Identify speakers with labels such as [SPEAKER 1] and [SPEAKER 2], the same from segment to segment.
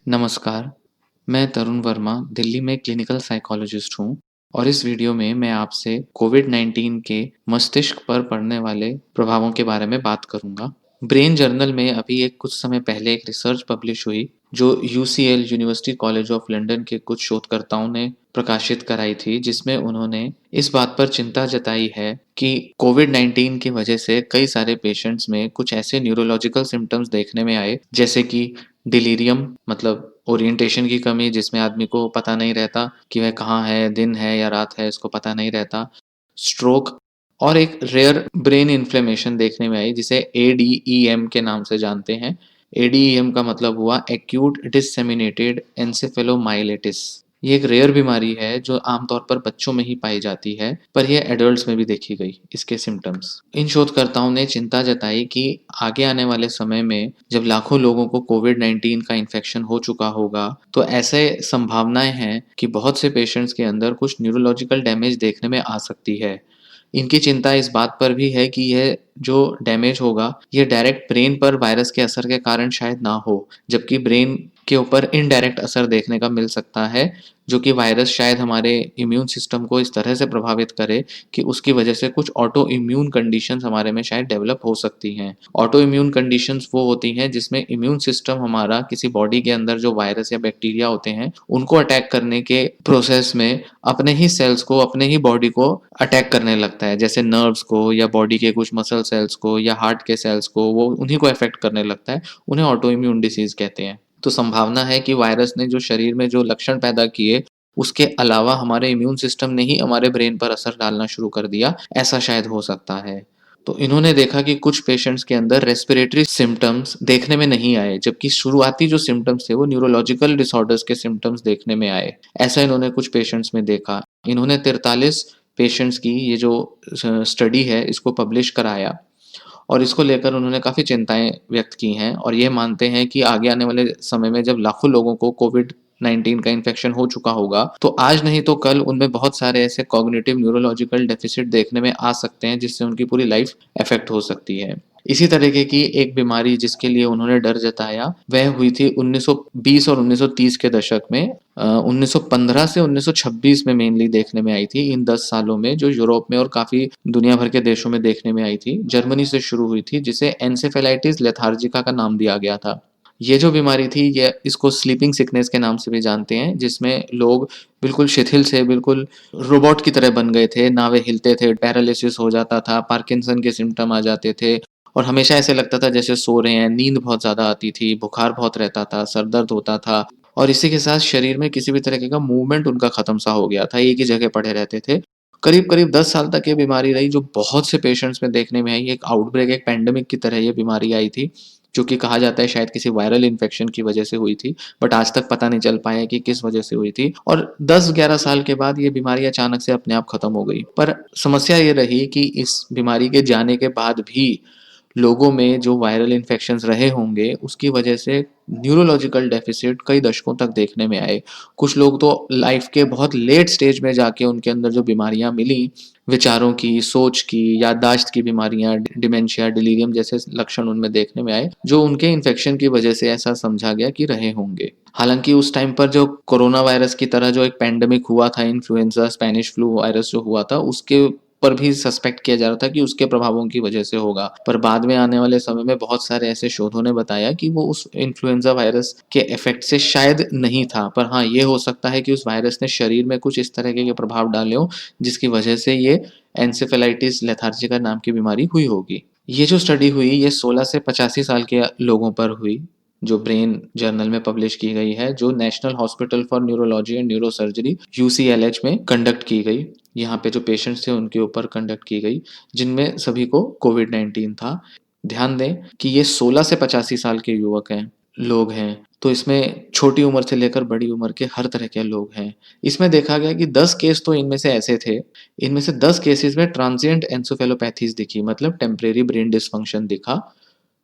[SPEAKER 1] नमस्कार, मैं तरुण वर्मा, दिल्ली में क्लिनिकल साइकोलॉजिस्ट हूँ और इस वीडियो में मैं आपसे कोविड-19 के मस्तिष्क पर पड़ने वाले प्रभावों के बारे में बात करूँगा। ब्रेन जर्नल में अभी एक कुछ समय पहले एक रिसर्च पब्लिश हुई, जो UCL university college of London के कुछ शोधकर्ताओं ने प्रकाशित कराई थी, जिसमें उन्होंने इस बात पर चिंता जताई है कि कोविड-19 की वजह से कई सारे पेशेंट्स में कुछ ऐसे न्यूरोलॉजिकल सिम्पटम्स देखने में आए, जैसे कि डिलीरियम मतलब ओरिएंटेशन की कमी जिसमें आदमी को पता नहीं रहता कि वह कहाँ है, दिन है या रात है इसको पता नहीं रहता। स्ट्रोक और एक रेयर ब्रेन इन्फ्लेमेशन देखने में आई जिसे एडीईएम के नाम से जानते हैं। एडीईएम का मतलब हुआ एक्यूट डिसेमिनेटेड एन्सेफेलोमाइलेटिस। ये एक रेयर बीमारी है जो आमतौर पर बच्चों में ही पाई जाती है, पर यह एडल्ट्स में भी देखी गई इसके सिम्पटम्स। इन शोधकर्ताओं ने चिंता जताई कि आगे आने वाले समय में जब लाखों लोगों को कोविड-19 का इन्फेक्शन हो चुका होगा, तो ऐसे संभावनाएँ हैं कि बहुत से पेशेंट्स के अंदर कुछ न्यूरोलॉजिकल डैमेज देखने में आ सकती है। इनकी चिंता इस बात पर भी है कि यह जो डैमेज होगा, ये डायरेक्ट ब्रेन पर वायरस के असर के कारण शायद ना हो, जबकि ब्रेन के ऊपर इनडायरेक्ट असर देखने का मिल सकता है, जो कि वायरस शायद हमारे इम्यून सिस्टम को इस तरह से प्रभावित करे कि उसकी वजह से कुछ ऑटो इम्यून कंडीशंस हमारे में शायद डेवलप हो सकती हैं। ऑटो इम्यून कंडीशंस वो होती हैं जिसमें इम्यून सिस्टम हमारा किसी बॉडी के अंदर जो वायरस या बैक्टीरिया होते हैं, उनको अटैक करने के प्रोसेस में अपने ही सेल्स को, अपने ही बॉडी को अटैक करने लगता है। जैसे नर्व्स को या बॉडी के कुछ मसल सेल्स को या हार्ट के सेल्स को, वो उन्हीं को अफेक्ट करने लगता है। उन्हें ऑटो इम्यून डिसीज़ कहते हैं। तो संभावना है कि वायरस ने जो शरीर में जो लक्षण पैदा किए, उसके अलावा हमारे इम्यून सिस्टम ने ही हमारे ब्रेन पर असर डालना शुरू कर दिया, ऐसा शायद हो सकता है। तो इन्होंने देखा कि कुछ पेशेंट्स के अंदर रेस्पिरेटरी सिम्पटम्स देखने में नहीं आए, जबकि शुरुआती जो सिम्पटम्स थे वो न्यूरोलॉजिकल डिसऑर्डर्स के सिम्पटम्स देखने में आए। ऐसा इन्होंने कुछ पेशेंट्स में देखा। इन्होंने 43 पेशेंट्स की ये जो स्टडी है इसको पब्लिश कराया और इसको लेकर उन्होंने काफ़ी चिंताएँ व्यक्त की हैं और ये मानते हैं कि आगे आने वाले समय में जब लाखों लोगों को कोविड-19 का इन्फेक्शन हो चुका होगा, तो आज नहीं तो कल उनमें बहुत सारे ऐसे कॉग्निटिव न्यूरोलॉजिकल डेफ़िसिट देखने में आ सकते हैं, जिससे उनकी पूरी लाइफ़ अफ़ेक्ट हो सकती है। इसी तरीके की एक बीमारी जिसके लिए उन्होंने डर जताया, वह हुई थी 1920 और 1930 के दशक में। 1915 से 1926 में मेनली देखने में आई थी, इन 10 सालों में, जो यूरोप में और काफ़ी दुनिया भर के देशों में देखने में आई थी। जर्मनी से शुरू हुई थी, जिसे एन्सेफेलाइटिस लेथार्जिका का नाम दिया गया था। ये जो बीमारी थी, ये इसको स्लीपिंग सिकनेस के नाम से भी जानते हैं, जिसमें लोग बिल्कुल शिथिल से, बिल्कुल रोबोट की तरह बन गए थे, ना वे हिलते थे, पैरालिसिस हो जाता था, पार्किंसन के सिम्पटम आ जाते थे और हमेशा ऐसे लगता था जैसे सो रहे हैं, नींद बहुत ज़्यादा आती थी, बुखार बहुत रहता था, सर दर्द होता था और इसी के साथ शरीर में किसी भी तरीके का मूवमेंट उनका खत्म-सा हो गया था, एक ही जगह पड़े रहते थे। करीब-करीब 10 साल तक ये बीमारी रही, जो बहुत से पेशेंट्स में देखने में आई। एक आउटब्रेक, एक पैंडेमिक की तरह ये बीमारी आई थी, जो कि कहा जाता है शायद किसी वायरल इन्फेक्शन की वजह से हुई थी, बट आज तक पता नहीं चल पाया कि किस वजह से हुई थी और 10-11 साल के बाद ये बीमारी अचानक से अपने आप खत्म हो गई। पर समस्या ये रही कि इस बीमारी के जाने के बाद भी लोगों में जो वायरल इन्फेक्शंस रहे होंगे, उसकी वजह से न्यूरोलॉजिकल डेफ़िसिट कई दशकों तक देखने में आए। कुछ लोग तो लाइफ़ के बहुत लेट स्टेज में जाके उनके अंदर जो बीमारियाँ मिली, विचारों की, सोच की, याददाश्त की बीमारियाँ, डिमेंशिया, डिलीरियम जैसे लक्षण उनमें देखने में आए, जो उनके इन्फेक्शन की वजह से ऐसा समझा गया कि रहे होंगे। हालाँकि उस टाइम पर जो कोरोना वायरस की तरह जो एक पैंडेमिक हुआ था, इन्फ्लुएंज़ा, स्पेनिश फ्लू वायरस जो हुआ था, उसके पर भी सस्पेक्ट किया जा रहा था कि उसके प्रभावों की वजह से होगा। पर बाद में आने वाले समय में बहुत सारे ऐसे शोधों ने बताया कि वो उस इन्फ्लुएंज़ा वायरस के इफ़ेक्ट से शायद नहीं था। पर हाँ, ये हो सकता है कि उस वायरस ने शरीर में कुछ इस तरीके के प्रभाव डाले हों, जिसकी वजह से ये एन्सेफेलाइटिस लेथार्जिका नाम की बीमारी हुई होगी। ये जो स्टडी हुई, ये 16 से 85 साल के लोगों पर हुई, जो ब्रेन जर्नल में पब्लिश की गई है, जो National Hospital for Neurology and Neurosurgery UCLH में कंडक्ट की गई। यहाँ पे जो पेशेंट्स थे उनके ऊपर कंडक्ट की गई, जिनमें सभी को कोविड-19 था। ध्यान दें कि ये 16 से 85 साल के युवक हैं, लोग हैं, तो इसमें छोटी उम्र से लेकर बड़ी उम्र के हर तरह के लोग हैं। इसमें देखा गया कि 10 केस तो इनमें से ऐसे थे, इनमें से 10 केसेज़ में ट्रांसिएंट एन्सेफेलोपैथीज़ दिखी, मतलब टेम्परेरी ब्रेन डिसफंक्शन दिखा,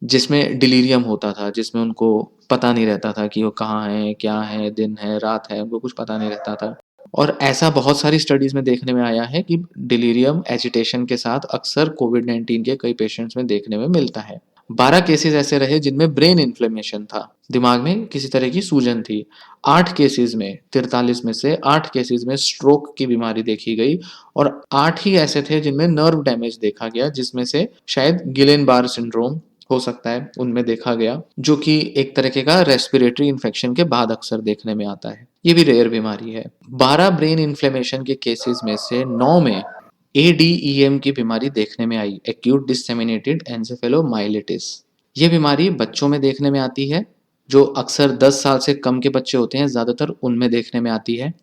[SPEAKER 1] जिसमें डिलीरियम होता था, जिसमें उनको पता नहीं रहता था कि वो कहाँ हैं, क्या है, दिन है, रात है, उनको कुछ पता नहीं रहता था। और ऐसा बहुत सारी स्टडीज़ में देखने में आया है कि डिलीरियम एजिटेशन के साथ अक्सर कोविड-19 के कई पेशेंट्स में देखने में मिलता है। 12 केसेस ऐसे रहे जिनमें ब्रेन इन्फ्लेमेशन था, दिमाग में किसी तरह की सूजन थी। 8 केसेस में 43 में से 8 केसेस में स्ट्रोक की बीमारी देखी गई और 8 ही ऐसे थे जिनमें नर्व डैमेज देखा गया, जिसमें से शायद गिलेन-बार सिंड्रोम हो सकता है उनमें देखा गया, जो कि एक तरीके का रेस्पिरेटरी इन्फेक्शन के बाद अक्सर देखने में आता है। ये भी रेयर बीमारी है। 12 ब्रेन इन्फ्लेमेशन के केसेस में से 9 में एडीईएम की बीमारी देखने में आई, एक्यूट डिसेमिनेटेड एन्सेफेलोमाइलिटिस। ये बीमारी बच्चों में देखने में आती है, जो अक्सर 10 साल से कम के बच्चे होते हैं, ज़्यादातर उनमें देखने में आती है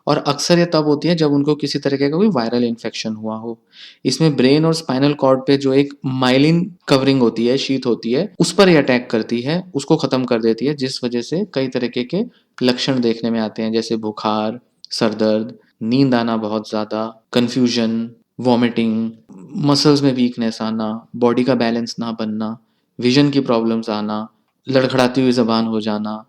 [SPEAKER 1] और अक्सर ये तब होती है जब उनको किसी तरीके का कोई वायरल इन्फेक्शन हुआ हो। इसमें ब्रेन और स्पाइनल कॉर्ड पे जो एक माइलिन कवरिंग होती है, शीथ होती है, उस पर ये अटैक करती है, उसको खत्म कर देती है, जिस वजह से कई तरीके के लक्षण देखने में आते हैं, जैसे बुखार, सर दर्द, नींद आना बहुत ज़्यादा, कन्फ्यूजन, वॉमिटिंग, मसल्स में वीकनेस आना, बॉडी का बैलेंस ना बनना, विजन की प्रॉब्लम्स आना, लड़खड़ाती हुई ज़बान हो जाना,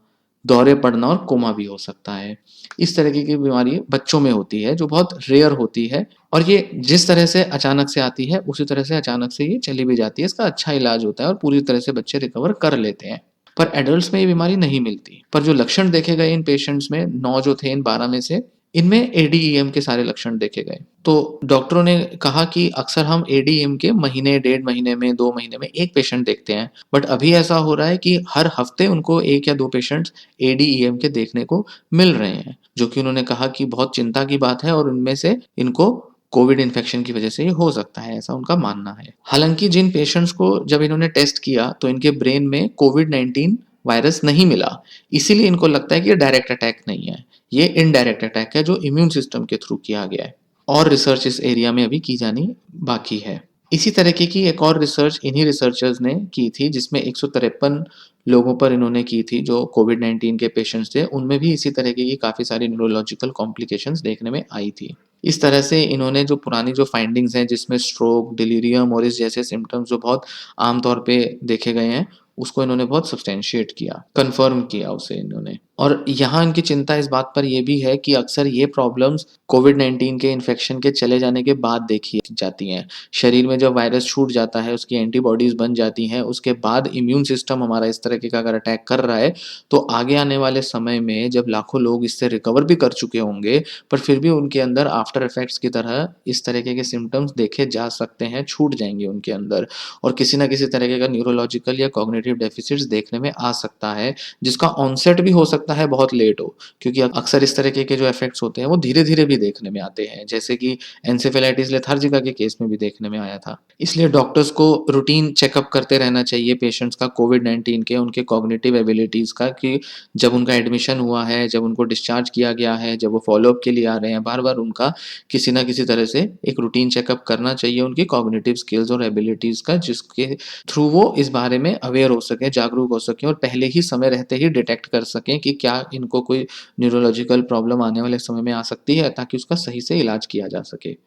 [SPEAKER 1] दौरे पड़ना और कोमा भी हो सकता है। इस तरीके की बीमारी बच्चों में होती है, जो बहुत रेयर होती है और ये जिस तरह से अचानक से आती है, उसी तरह से अचानक से ये चली भी जाती है। इसका अच्छा इलाज होता है और पूरी तरह से बच्चे रिकवर कर लेते हैं। पर एडल्ट्स में ये बीमारी नहीं मिलती। पर जो लक्षण देखे गए इन पेशेंट्स में, 9 जो थे इन 12 में से, इनमें एडीईएम के सारे लक्षण देखे गए। तो डॉक्टरों ने कहा कि अक्सर हम एडीईएम के महीने, डेढ़ महीने में, 2 महीने में 1 पेशेंट देखते हैं। बट अभी ऐसा हो रहा है कि हर हफ्ते उनको 1 या 2 पेशेंट्स एडीईएम के देखने को मिल रहे हैं, जो कि उन्होंने कहा कि बहुत चिंता की बात है और उनमें से इनको कोविड इन्फेक्शन की वजह से ये हो सकता है, ऐसा उनका मानना है। हालाँकि जिन पेशेंट्स को जब इन्होंने टेस्ट किया तो इनके ब्रेन में कोविड-19 वायरस नहीं मिला, इसीलिए इनको लगता है कि ये डायरेक्ट अटैक नहीं है। ये इनडायरेक्ट अटैक है जो इम्यून सिस्टम के थ्रू किया गया है और रिसर्च इस एरिया में अभी की जानी बाकी है। इसी तरीके की एक और रिसर्च इन्हीं रिसर्चर्स ने की थी, जिसमें 153 लोगों पर इन्होंने की थी जो कोविड-19 के पेशेंट्स थे। उनमें भी इसी तरीके की काफ़ी सारी न्यूरोलॉजिकल कॉम्प्लिकेशंस देखने में आई थी। इस तरह से इन्होंने जो पुरानी जो फाइंडिंग्स हैं, जिसमें स्ट्रोक, डिलीरियम और इस जैसे सिम्पटम्स जो बहुत आम तौर पे देखे गए हैं, उसको इन्होंने बहुत सब्सटेंशिएट किया, कन्फर्म किया उसे इन्होंने। और यहाँ इनकी चिंता इस बात पर ये भी है कि अक्सर ये प्रॉब्लम्स कोविड-19 के इन्फेक्शन के चले जाने के बाद देखी जाती हैं। शरीर में जब वायरस छूट जाता है, उसकी एंटीबॉडीज़ बन जाती हैं, उसके बाद इम्यून सिस्टम हमारा इस तरीके का अगर अटैक कर रहा है, तो आगे आने वाले समय में जब लाखों लोग इससे रिकवर भी कर चुके होंगे, पर फिर भी उनके अंदर आफ्टर इफेक्ट्स की तरह इस तरीके के सिम्पटम्स देखे जा सकते हैं, छूट जाएँगे उनके अंदर और किसी न किसी तरीके का न्यूरोलॉजिकल या कॉग्निटिव डेफिसिट्स देखने में आ सकता है, जिसका ऑनसेट भी हो सकता है बहुत लेट हो, क्योंकि अक्सर इस तरीके के जो इफेक्ट्स होते हैं, वो धीरे-धीरे भी देखने में आते हैं, जैसे कि एन्सेफेलाइटिस लेथार्जिका के केस में भी देखने में आया था। इसलिए डॉक्टर्स को रूटीन चेकअप करते रहना चाहिए पेशेंट्स का कोविड-19 के, उनके कॉग्निटिव एबिलिटीज़ का, कि जब उनका एडमिशन हुआ है, जब उनको डिस्चार्ज किया गया है, जब वो फ़ॉलो-अप के लिए आ रहे हैं, बार-बार उनका किसी न किसी तरह से एक रूटीन चेकअप करना चाहिए उनकी कॉग्निटिव स्किल्स और एबिलिटीज़ का, जिसके थ्रू वो इस बारे में अवेयर हो सकें, जागरूक हो सकें और पहले ही समय रहते ही डिटेक्ट कर सकें कि क्या इनको कोई न्यूरोलॉजिकल प्रॉब्लम आने वाले समय में आ सकती है, ताकि उसका सही से इलाज किया जा सके।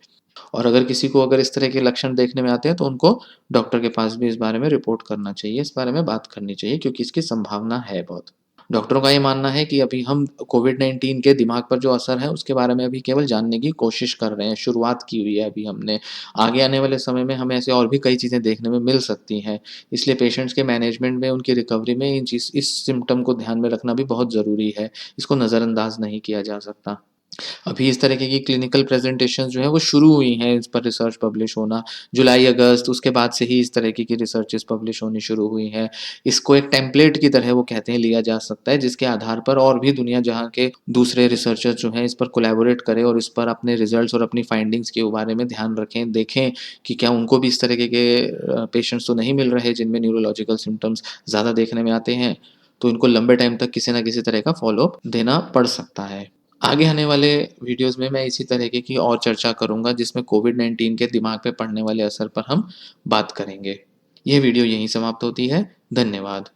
[SPEAKER 1] और अगर किसी को अगर इस तरह के लक्षण देखने में आते हैं, तो उनको डॉक्टर के पास भी इस बारे में रिपोर्ट करना चाहिए, इस बारे में बात करनी चाहिए, क्योंकि इसकी संभावना है बहुत। डॉक्टरों का ये मानना है कि अभी हम कोविड-19 के दिमाग पर जो असर है, उसके बारे में अभी केवल जानने की कोशिश कर रहे हैं, शुरुआत की हुई है अभी हमने। आगे आने वाले समय में हमें ऐसे और भी कई चीज़ें देखने में मिल सकती हैं। इसलिए पेशेंट्स के मैनेजमेंट में, उनकी रिकवरी में इस सिम्पटम को ध्यान में रखना भी बहुत ज़रूरी है। इसको नज़रअंदाज नहीं किया जा सकता। अभी इस तरीके की क्लिनिकल प्रेज़ेंटेशंस जो हैं वो शुरू हुई हैं, इस पर रिसर्च पब्लिश होना। जुलाई-अगस्त उसके बाद से ही इस तरीके की रिसर्चेज़ पब्लिश होनी शुरू हुई हैं। इसको एक टेम्पलेट की तरह वो कहते हैं लिया जा सकता है, जिसके आधार पर और भी दुनिया जहाँ के दूसरे रिसर्चर्स जो हैं इस पर कोलैबोरेट करें और इस पर अपने रिज़ल्ट्स और अपनी फाइंडिंग्स के बारे में ध्यान रखें, देखें कि क्या उनको भी इस तरीके के पेशेंट्स तो नहीं मिल रहे जिनमें न्यूरोलॉजिकल सिम्पटम्स ज़्यादा देखने में आते हैं। तो इनको लंबे टाइम तक किसी न किसी तरह का फ़ॉलो-अप देना पड़ सकता है। आगे आने वाले वीडियोज़ में मैं इसी तरीके की और चर्चा करूँगा, जिसमें कोविड-19 के दिमाग पे पड़ने वाले असर पर हम बात करेंगे। ये वीडियो यहीं समाप्त होती है। धन्यवाद।